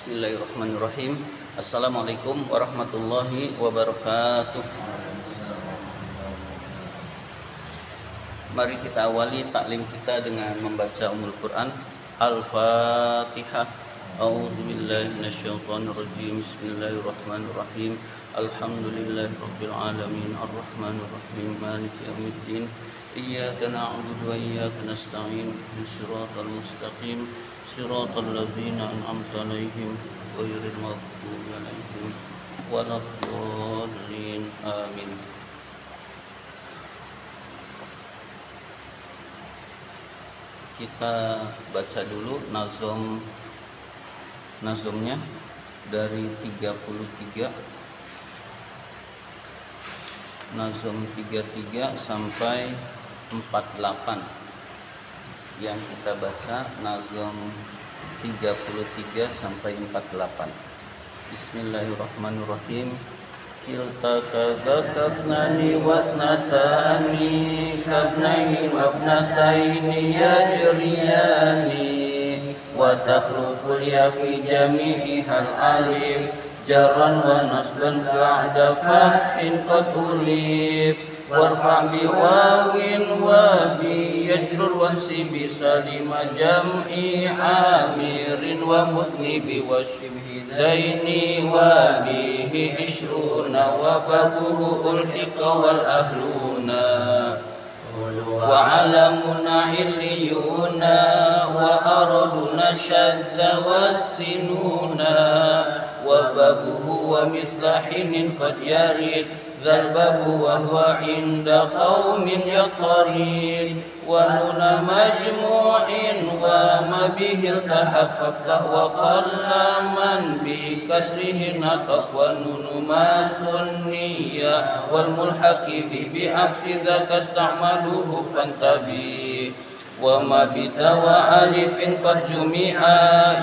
Bismillahirrahmanirrahim. Assalamualaikum warahmatullahi wabarakatuh. Mari kita awali taklim kita dengan membaca Ummul Quran. Al-Fatihah. A'udzubillahi minasyaitonirrajim. Bismillahirrahmanirrahim. Alhamdulillahirabbil alamin arrahmanirrahim maliki yaumiddin. Iyyaka na'budu wa iyyaka nasta'in. Shiratal mustaqim. Shiratal ladzina an'amta 'alaihim ghairil maghdubi 'alaihim waladdallin. Amin. Kita baca dulu nazomnya dari 33 nazom 33 sampai 48. Yang kita baca nazom 33 sampai 48. Bismillahirrahmanirrahim. Kilta kadakasnani wasnatani kabnaini wabnataini yajriyani wa takhluful ya fi jami'ihal alif jarran wa nasban ba'da fathin qad ulif warfa' bi wawin wa bi yajrul wansibi salima jam'i amirin wa mudnibi wa shibhi daini wa bihi ishruna wa babuhu ulhiqa wal ahluna wa alamuna illiyuna wa araduna shadda wassinuna wa babuhu wa mithlahinin qad yarid ذَلْبَبُ وَهُوَ عِنْدَ قَوْمٍ يَطَرِينَ وَنُونَ مَجْمُوعٍ وَمَا بِهِ الْتَحَقَّ فَافْتَحْ وَقَلَّ مَنْ بِكَسْرِهِ نَطَقَ وَنُونُ مَا ثُنِّيَّ وَالْمُلْحَقِ بِعَكْسِ ذَاكَ اسْتَعْمَلُوهُ فَانْتَبِهْ وَمَا بِتَا وَأَلِفٍ قَدْ جُمِعَ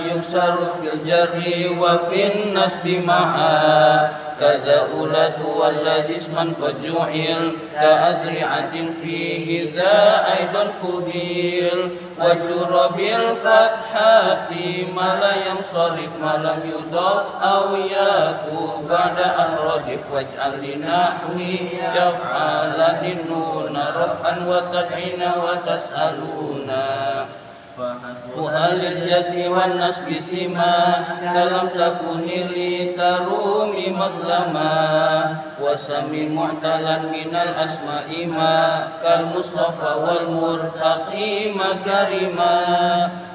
يُكْسَرُ فِي الْجَرِّ وَفِي النَّصْبِ مَعًا كذا أولاد والذي اسما قد جعل كأذرعة فيه ذا أيضا قبيل وجر بالفتحات ما لا ينصرف ما لم يضاف أو يكون بعد أخرجه واجعل لنحوه يفعل للنون رفعا وتدعين وتسألون فهل الجزم والنصب سما كلم تكن لتروم مظلما وسم معتلا من الأسماء ما كالمصطفى والمرتقي مكرما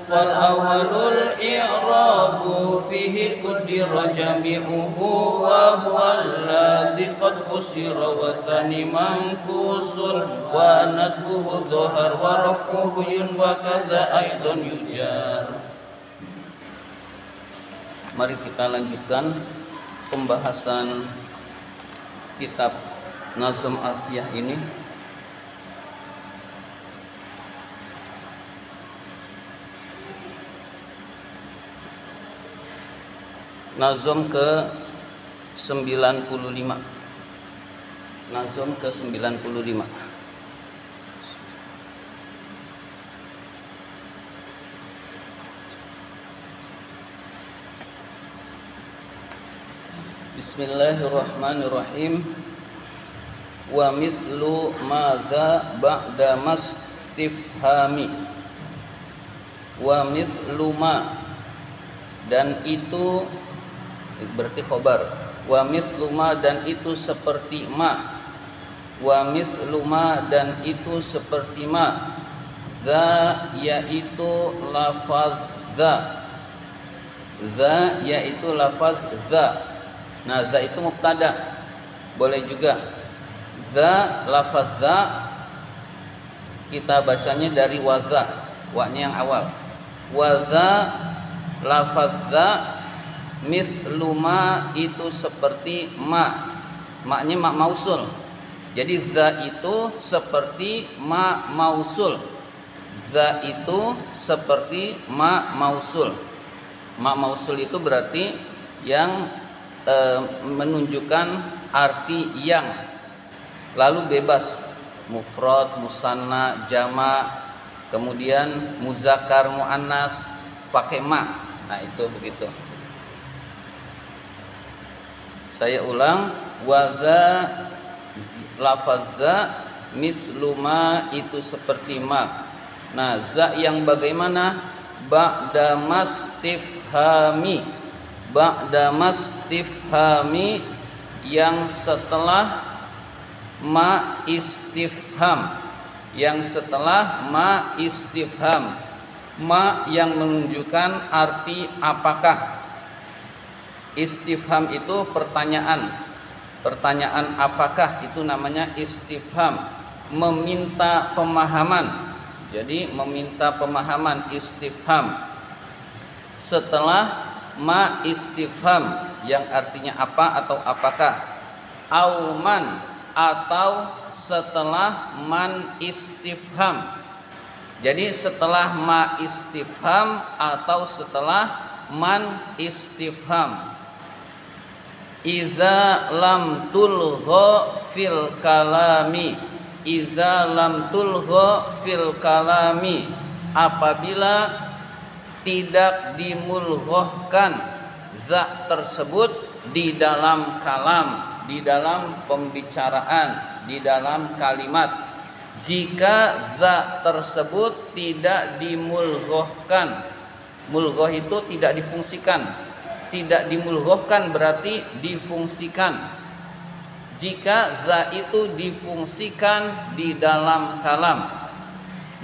فالأول الإعراب فيه قدر جميعه وهو الذي قد قصر والثاني منقوص ونسبه ظهر ورفعه وكذا أيضا يجار. Mari kita lanjutkan pembahasan kitab Nazm Alfiyah ini. Nazm ke-95. Nazm ke-95. Bismillahirrahmanirrahim. Wa mithlu madza ba'da mastifhami. Wa mithlu ma, dan itu berarti khobar. Wa mithlu ma, dan itu seperti ma. Wa mithlu ma, dan itu seperti ma. Za, yaitu lafaz za. Za, yaitu lafaz za. Nah, za itu mubtada. Boleh juga za, lafaz za kita bacanya dari waza, wa-nya yang awal. Waza, lafaz za, mithlu ma, itu seperti ma. Ma-nya ma mausul. Jadi za itu seperti ma mausul. Za itu seperti ma mausul. Ma mausul itu berarti yang menunjukkan arti yang, lalu bebas, mufrad, musanna, jama, kemudian muzakkar, muannas pakai ma. Nah, itu begitu. Saya ulang, waza lafaz za misluma itu seperti ma. Nah, za yang bagaimana? Ba'da mastifhami. Ba'da mastifhami yang setelah ma istifham. Yang setelah ma istifham. Ma yang menunjukkan arti apakah. Istifham itu pertanyaan. Pertanyaan apakah itu namanya istifham. Meminta pemahaman. Jadi meminta pemahaman istifham. Setelah ma istifham yang artinya apa atau apakah. Auman atau setelah man istifham. Jadi setelah ma istifham atau setelah man istifham. Iza lam tulgha fil kalami. Iza lam tulgha fil kalami. Apabila tidak dimulghahkan za tersebut di dalam kalam, di dalam pembicaraan, di dalam kalimat. Jika za tersebut tidak dimulghahkan. Mulghah itu tidak difungsikan. Tidak dimulghahkan berarti difungsikan. Jika za itu difungsikan di dalam kalam.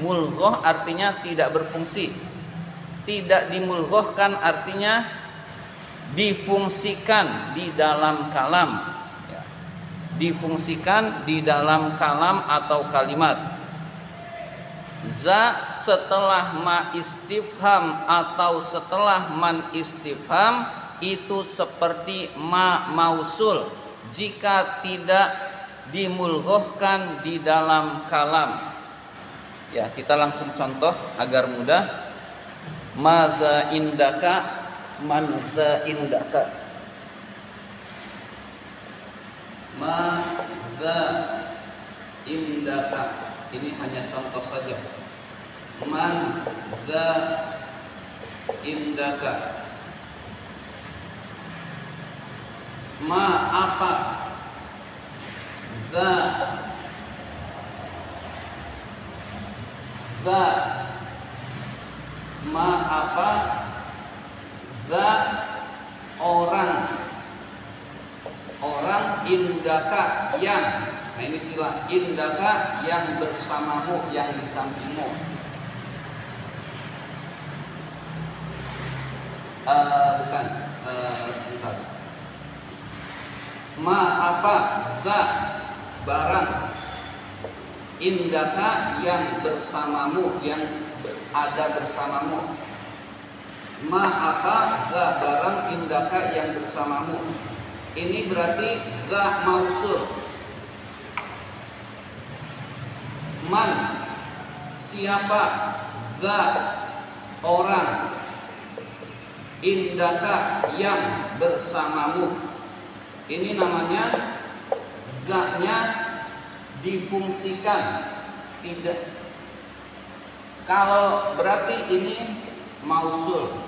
Mulghah artinya tidak berfungsi. Tidak dimulghahkan artinya difungsikan di dalam kalam. Difungsikan di dalam kalam atau kalimat. Za setelah ma istifham atau setelah man istifham itu seperti ma mausul jika tidak dimulghahkan di dalam kalam. Ya, kita langsung contoh agar mudah. Maza indaka, manza indaka. Maza indaka. Ini hanya contoh saja. Man za indaka. Ma apa? Za. Za. Ma apa? Za orang. Orang indaka yang. Nah ini sila indaka yang bersamamu, yang di sampingmu. Bukan, sebentar. Ma apa? Za barang. Indaka yang bersamamu, yang ada bersamamu. Ma apa? Za barang indaka yang bersamamu. Ini berarti za mausul. Man siapa? Za orang. Indaka yang bersamamu. Ini namanya za-nya difungsikan. Tidak. Kalau berarti ini mausul.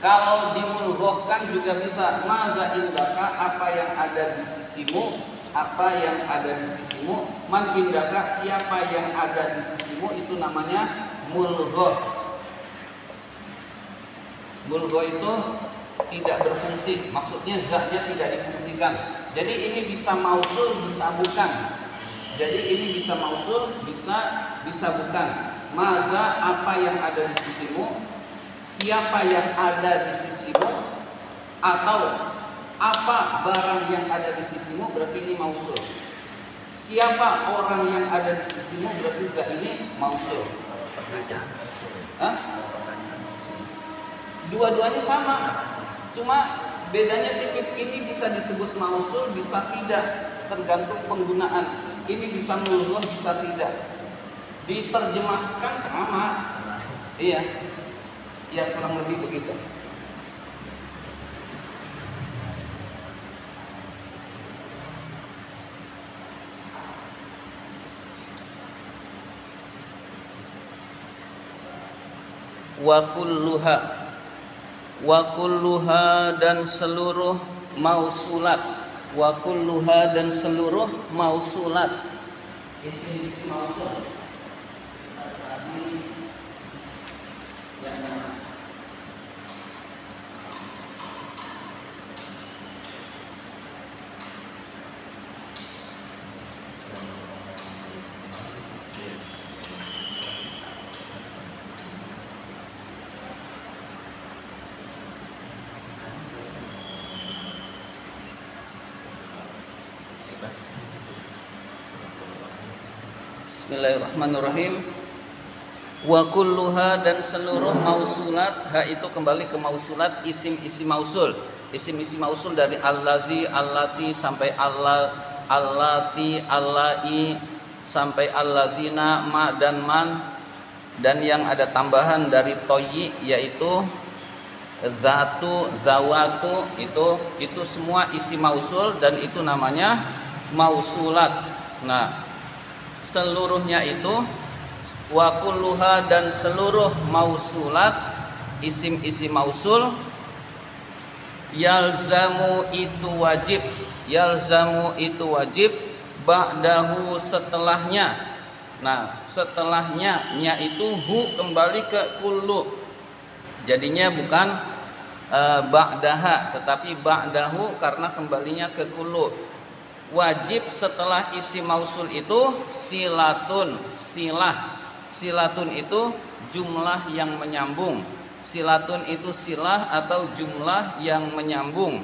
Kalau dimulghahkan juga bisa. Maza indaka, apa yang ada di sisimu. Apa yang ada di sisimu. Man indaka, siapa yang ada di sisimu. Itu namanya mulghah. Mulghah itu tidak berfungsi. Maksudnya zatnya tidak difungsikan. Jadi ini bisa mausul, bisa bukan. Jadi ini bisa mausul, bisa bukan. Maza, apa yang ada di sisimu. Siapa yang ada di sisimu. Atau apa barang yang ada di sisimu, berarti ini mausul. Siapa orang yang ada di sisimu, berarti za ini mausul. Hah? Dua-duanya sama, cuma bedanya tipis. Ini bisa disebut mausul, bisa tidak, tergantung penggunaan. Ini bisa mulghah, bisa tidak. Diterjemahkan sama. Iya, ya kurang lebih begitu. Wa kulluha wa kulluha dan seluruh mausulat, wa kulluha dan seluruh mausulat, isim mausul. Bismillahirrahmanirrahim. Wa kulluha dan seluruh mausulat, ha itu kembali ke mausulat, isim-isim mausul. Isim-isim mausul dari allazi, allati sampai allati, allai sampai allazina, ma dan man, dan yang ada tambahan dari toyi yaitu zatu, zawatu, itu semua isim mausul dan itu namanya mausulat. Nah, seluruhnya itu wa kulluha dan seluruh mausulat, isim-isim mausul, yalzamu itu wajib, yalzamu itu wajib, ba'dahu setelahnya. Nah, setelahnya nya itu hu kembali ke kullu, jadinya bukan ba'daha tetapi ba'dahu karena kembalinya ke kullu. Wajib setelah isim mausul itu silatun, silah. Silatun itu jumlah yang menyambung. Silatun itu silah atau jumlah yang menyambung.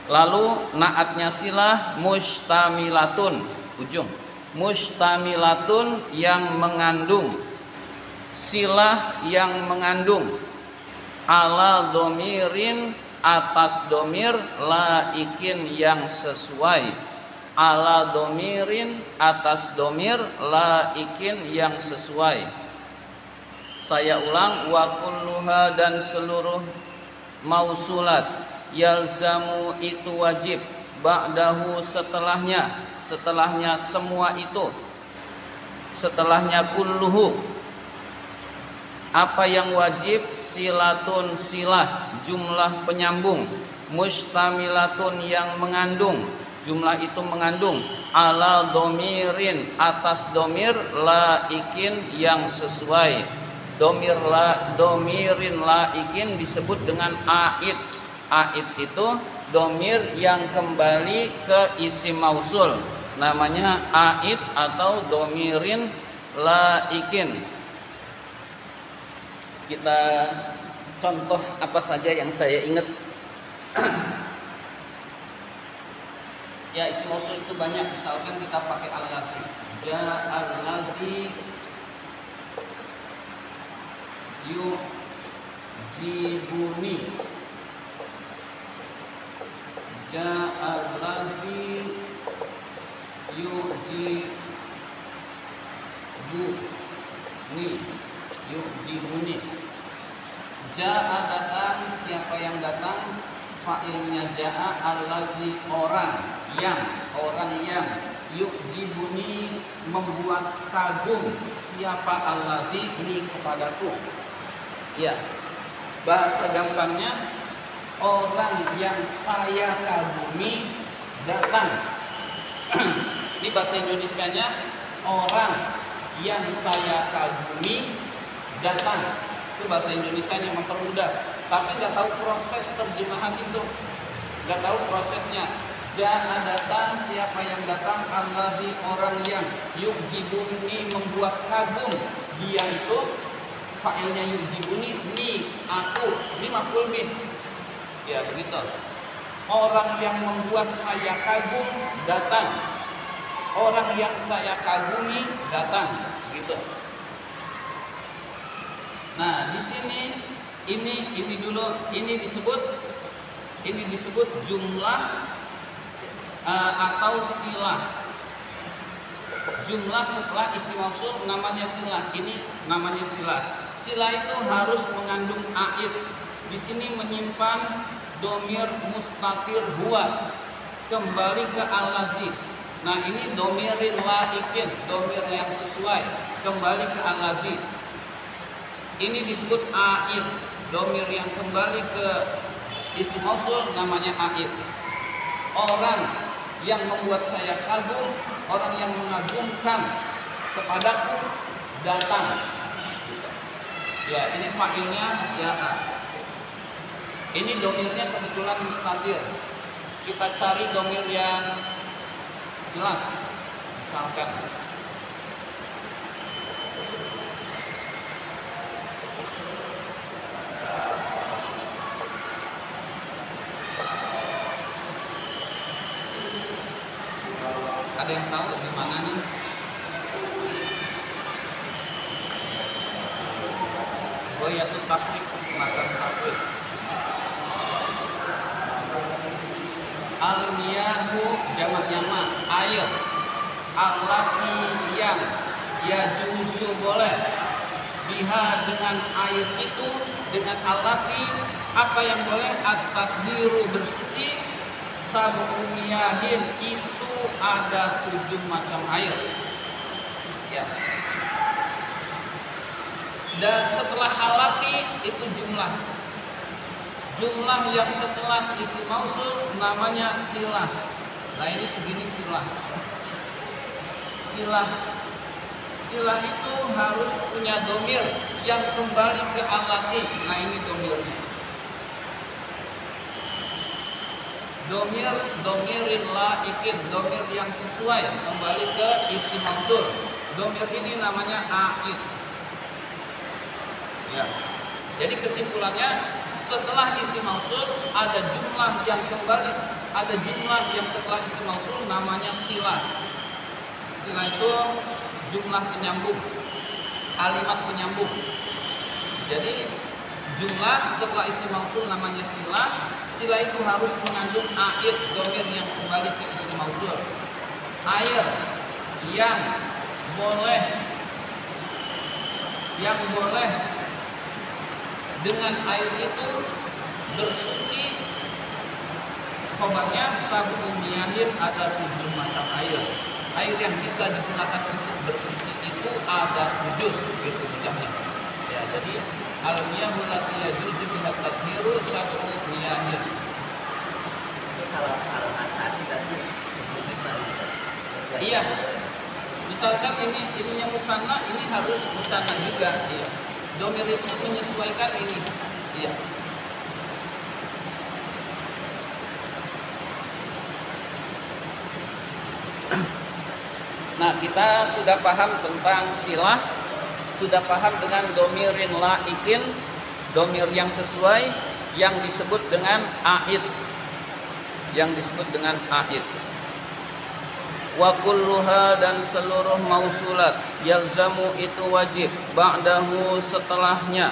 Lalu naatnya silah mustamilatun, ujung. Mustamilatun yang mengandung. Silah yang mengandung. Ala domirin atas domir laikin yang sesuai. Ala domirin atas domir laikin yang sesuai. Saya ulang, wa kulluha dan seluruh mausulat, yalzamu itu wajib, ba'dahu setelahnya, setelahnya semua itu, setelahnya kulluhu. Apa yang wajib? Silatun silah, jumlah penyambung, mustamilatun yang mengandung, jumlah itu mengandung, ala domirin atas domir laikin yang sesuai. Domirin laikin disebut dengan aid. Aid itu domir yang kembali ke isim mausul, namanya aid atau domirin laikin. Kita contoh apa saja yang saya ingat. Ya, isim mausul itu banyak. Misalkan kita pakai allazi, ja'allazi yujibuni, ja'allazi yujibuni. Ja'a datang, siapa yang datang? Fa'ilnya ja'a, allazi orang yang, yujibuni membuat kagum, siapa allazi ini kepadaku. Ya, bahasa gampangnya orang yang saya kagumi datang. Di bahasa Indonesianya orang yang saya kagumi datang. Itu bahasa Indonesianya mempermudah, tapi nggak tahu proses terjemahan itu, nggak tahu prosesnya. Ja'a datang, siapa yang datang? Allazi orang yang, yujibuni membuat kagum, dia itu fa'ilnya yujibuni, ni aku, ini maf'ul bih. Ya begitu. Orang yang membuat saya kagum datang, orang yang saya kagumi datang, gitu. Nah, di sini ini dulu, ini disebut jumlah atau silah. Jumlah setelah isim mausul namanya silah. Ini namanya silah. Silah itu harus mengandung aid. Di sini menyimpan domir mustaqir huwa, kembali ke allazi. Nah, ini domirin laikin, domir yang sesuai, kembali ke allazi. Ini disebut aid. domir yang kembali ke isim mausul namanya aid. Orang yang membuat saya kagum, orang yang mengagumkan kepadaku datang. Ya, ini fa'ilnya ja'a. Ini domirnya kebetulan mustatir. Kita cari domir yang jelas. Misalkan ada yang tahu di mana nih? Yaitu takrik, makan takrik. Al-miyahu jamaknya ma, air. Allati yang yajuzu boleh. Biha dengan air itu, dengan allati apa yang boleh? At-tathiru bersuci. Sab'u miyahin itu ada 7 macam air. Ya. Dan setelah alati itu jumlah yang setelah isim mausul namanya silah. Nah ini segini silah. Silah itu harus punya domir yang kembali ke alati. Nah ini domirnya. Domirin laikin, domir yang sesuai kembali ke isim mausul. Domir ini namanya aid. Ya. Jadi kesimpulannya setelah isim mausul ada jumlah yang kembali, ada jumlah yang setelah isim mausul namanya silah. Silah itu jumlah penyambung, kalimat penyambung. Jadi jumlah setelah isim mausul namanya silah. Silah itu harus mengandung aid, domir yang kembali ke isim mausul. Air yang boleh dengan air itu bersuci, khobarnya sab'u miyahin ada 7 macam air. Air yang bisa digunakan untuk bersuci itu ada 7 gitu jumlahnya. Ya, jadi al-miyahu allati yajuzu biha tathiru sab'u miyahin. Kalau tadi Iya. Misalkan ininya musanna, ini harus musanna juga. Iya. Domir itu menyesuaikan ini. Iya. Nah, kita sudah paham tentang silah, sudah paham dengan domirin laikin, domir yang sesuai, yang disebut dengan aid. Wa kulluha dan seluruh mausulat yalzamu itu wajib ba'dahu setelahnya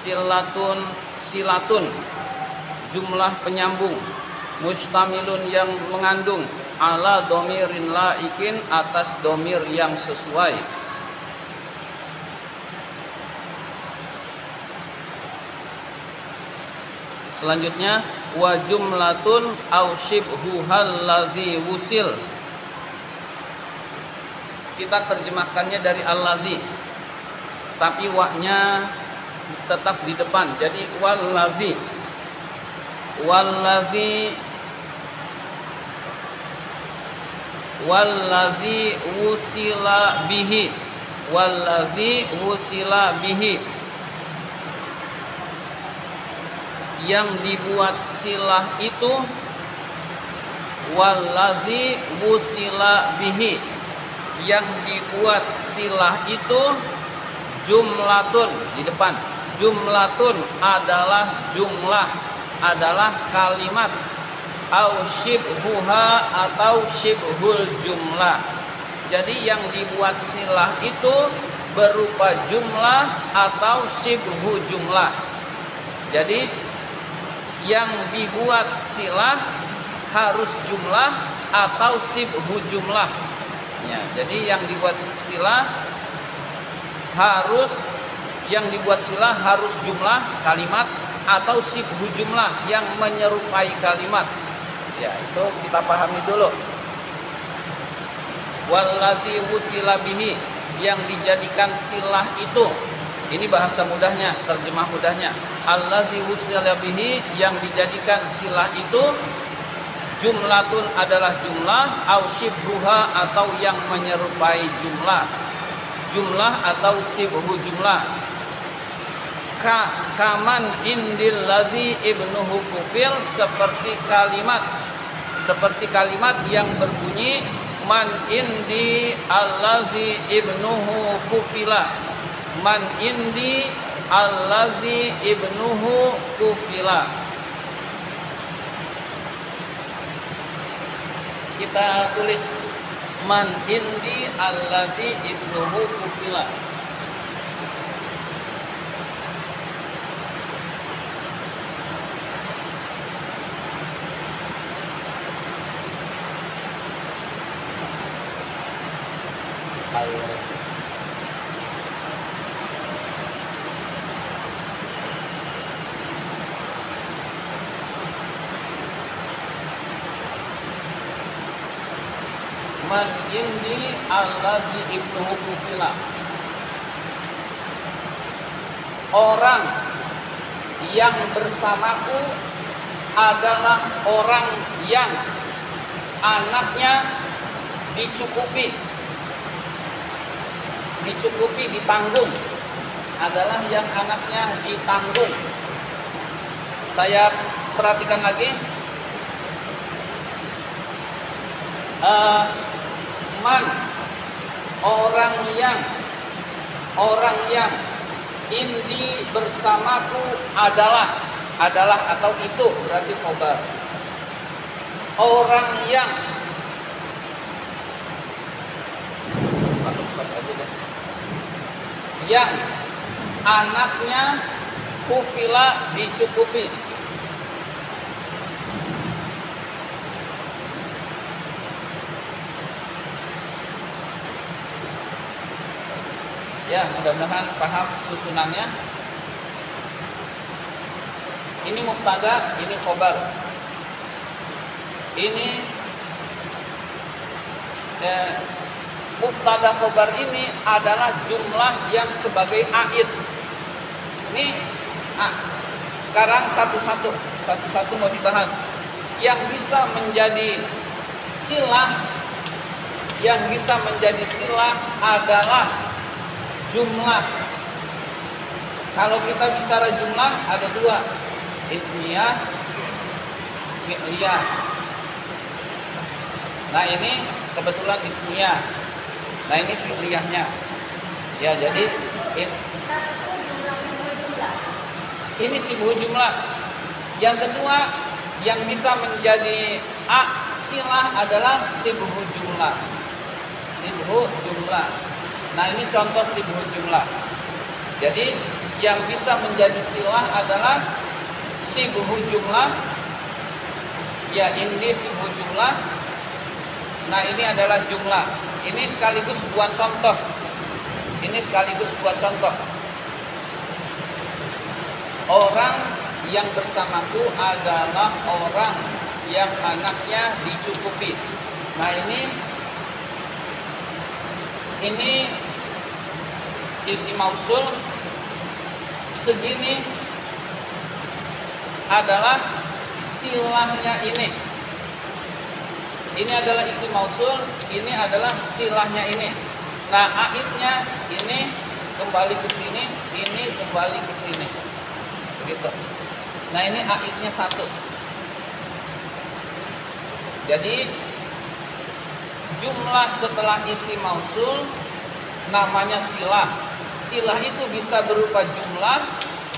silatun jumlah penyambung mustamilun yang mengandung ala domirin laikin atas domir yang sesuai. Selanjutnya wa jumlatun au shibhuhal ladzi wusil. Kita terjemahkannya dari al-ladzi, tapi wa-nya tetap di depan. Jadi wal-ladzi wusila bihi, yang dibuat silah itu, walladzi wusila bihi, yang dibuat silah itu, jumlatun di depan. Jumlatun adalah jumlah, adalah kalimat, au shibhuha atau shibhul jumlah. Jadi yang dibuat silah itu berupa jumlah atau shibhu jumlah. Jadi yang dibuat silah harus jumlah atau shibhu jumlah. Ya, jadi yang dibuat silah harus jumlah kalimat atau shibhu jumlah yang menyerupai kalimat. Ya, itu kita pahami dulu. Walladzi wusila bihi, yang dijadikan silah itu Ini bahasa mudahnya, terjemah mudahnya. Allazi wusila bihi, yang dijadikan silah itu jumlatun adalah jumlah, au shibhuha atau yang menyerupai jumlah. Jumlah atau shibhu jumlah. Kaman indil ladzi ibnuhu kufil, seperti kalimat yang berbunyi man indi allazi ibnuhu kufila. Man indi allazi ibnuhu kufila. Kita tulis man indi allazi ibnuhu kufila. Man indi allazi ibnuhu kufila. Orang yang bersamaku adalah orang yang anaknya dicukupi, ditanggung, adalah yang anaknya ditanggung. Saya perhatikan lagi. Man, orang yang indi bersamaku adalah atau itu berarti khobar. Orang yang yang anaknya kufila dicukupi. Ya, mudah-mudahan paham susunannya. Ini mubtada, ini khobar. Ini mubtada khobar ini adalah jumlah yang sebagai aid. Ini sekarang satu-satu mau dibahas. Yang bisa menjadi silah adalah jumlah. Kalau kita bicara jumlah ada dua, ismiyah, fi'liyah. Nah ini kebetulan ismiyah. Nah ini fi'liyahnya. Ya jadi ini sibuk jumlah. Yang kedua yang bisa menjadi silah adalah sibuk jumlah. Nah ini contoh sibuk jumlah. Jadi yang bisa menjadi silah adalah sibuk jumlah. Ya ini sibuk jumlah. Nah ini adalah jumlah. Ini sekaligus buat contoh. Orang yang bersamaku adalah orang yang anaknya dicukupi. Nah ini isi mausul segini adalah silahnya ini. Ini adalah isi mausul, ini adalah silahnya ini. Nah, aidnya ini kembali ke sini, ini kembali ke sini. Begitu. Nah, ini aidnya satu. Jadi jumlah setelah isi mausul namanya silah. Silah itu bisa berupa jumlah,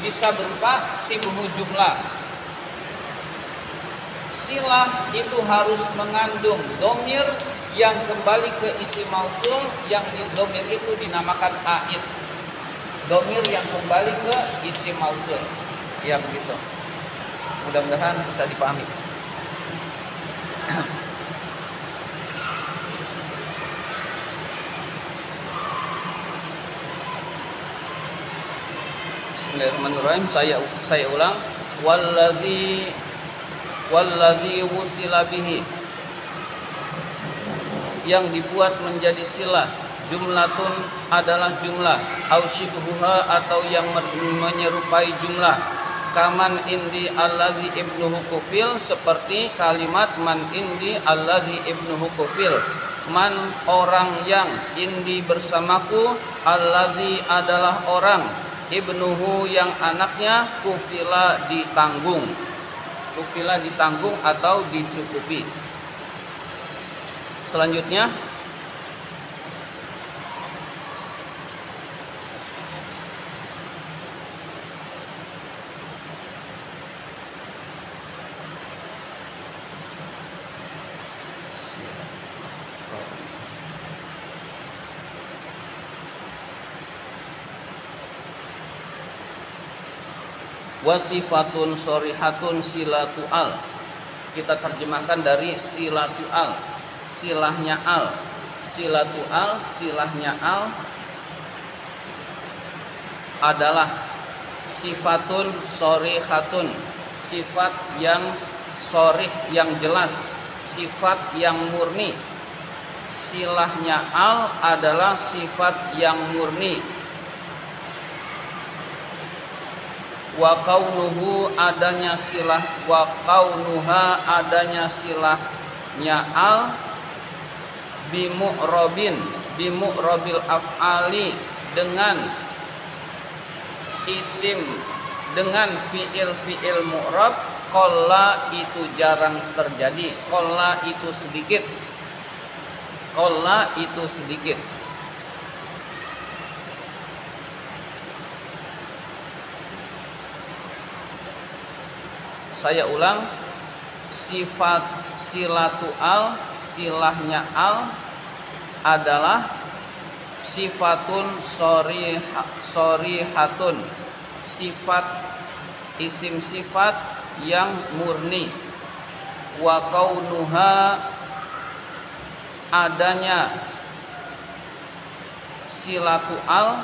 bisa berupa sibhu jumlah. Silah itu harus mengandung dhamir yang kembali ke isi mausul, yang dhamir itu dinamakan aid. Dhamir yang kembali ke isi mausul. Ya begitu. Mudah-mudahan bisa dipahami. Bismillahirrahmanirrahim. Saya ulang. Wallazi wusila bihi, yang dibuat menjadi silah, jumlatun adalah jumlah, au syibhuha atau yang menyerupai jumlah. Kaman indi allazi ibnuhu kufil, seperti kalimat man indi allazi ibnuhu kufil. Man orang yang, indi bersamaku, allazi adalah orang, ibnuhu yang anaknya, kufila ditanggung. Kufila ditanggung atau dicukupi. Selanjutnya wasifatun shorihatun silatu al. Kita terjemahkan dari silatu al, silahnya al. Silatu al, silahnya al adalah sifatun shorihatun, sifat yang shorih, yang jelas, sifat yang murni. Silahnya al adalah sifat yang murni. Wa kaunuhu adanya silah, wa kaunuha adanya silahnya al, bimu'robin, bimu'robil af'ali, dengan isim, dengan fi'il mu'rob. Qalla itu jarang terjadi, qalla itu sedikit, qalla itu sedikit. Saya ulang, sifat silatu al, silahnya al adalah sifatun shorihatun, sifat isim sifat yang murni. Wa kaunuha adanya silatu al,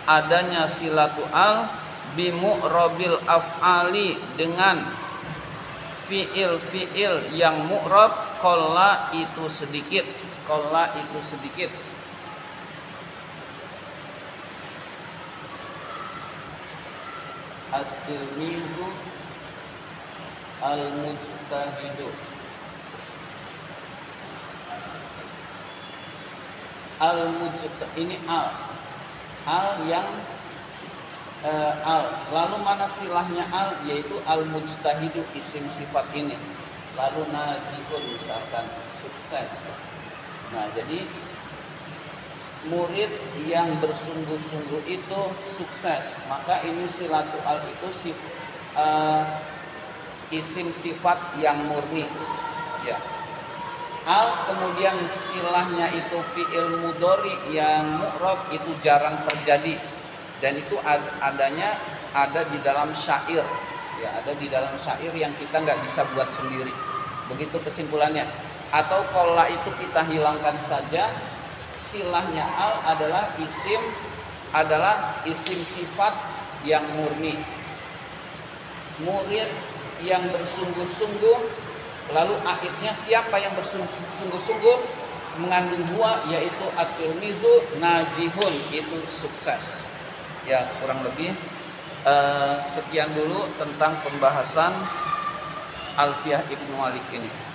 adanya silatu al, bimu'robil af'ali, dengan fi'il yang mu'rob. Qalla itu sedikit, qalla itu sedikit. At-tilmizu al-mujtahidu. Ini al yang al. Lalu mana silahnya al, yaitu al-mujtahidu, isim sifat ini. Lalu najihun, misalkan sukses. Nah, jadi murid yang bersungguh-sungguh itu sukses. Maka ini silatu al itu isim sifat yang murni, ya. Al kemudian silahnya itu fi'il mudhari yang mu'rab, itu jarang terjadi. Dan itu ada di dalam syair, ya, ada di dalam syair yang kita nggak bisa buat sendiri. Begitu kesimpulannya. Atau qalla itu kita hilangkan saja. Silahnya al adalah isim sifat yang murni. Murid yang bersungguh-sungguh, lalu akhirnya siapa yang bersungguh-sungguh mengandung dua, yaitu at-tilmizu najihun, itu sukses. Ya, kurang lebih sekian dulu tentang pembahasan Alfiyah Ibnu Malik ini.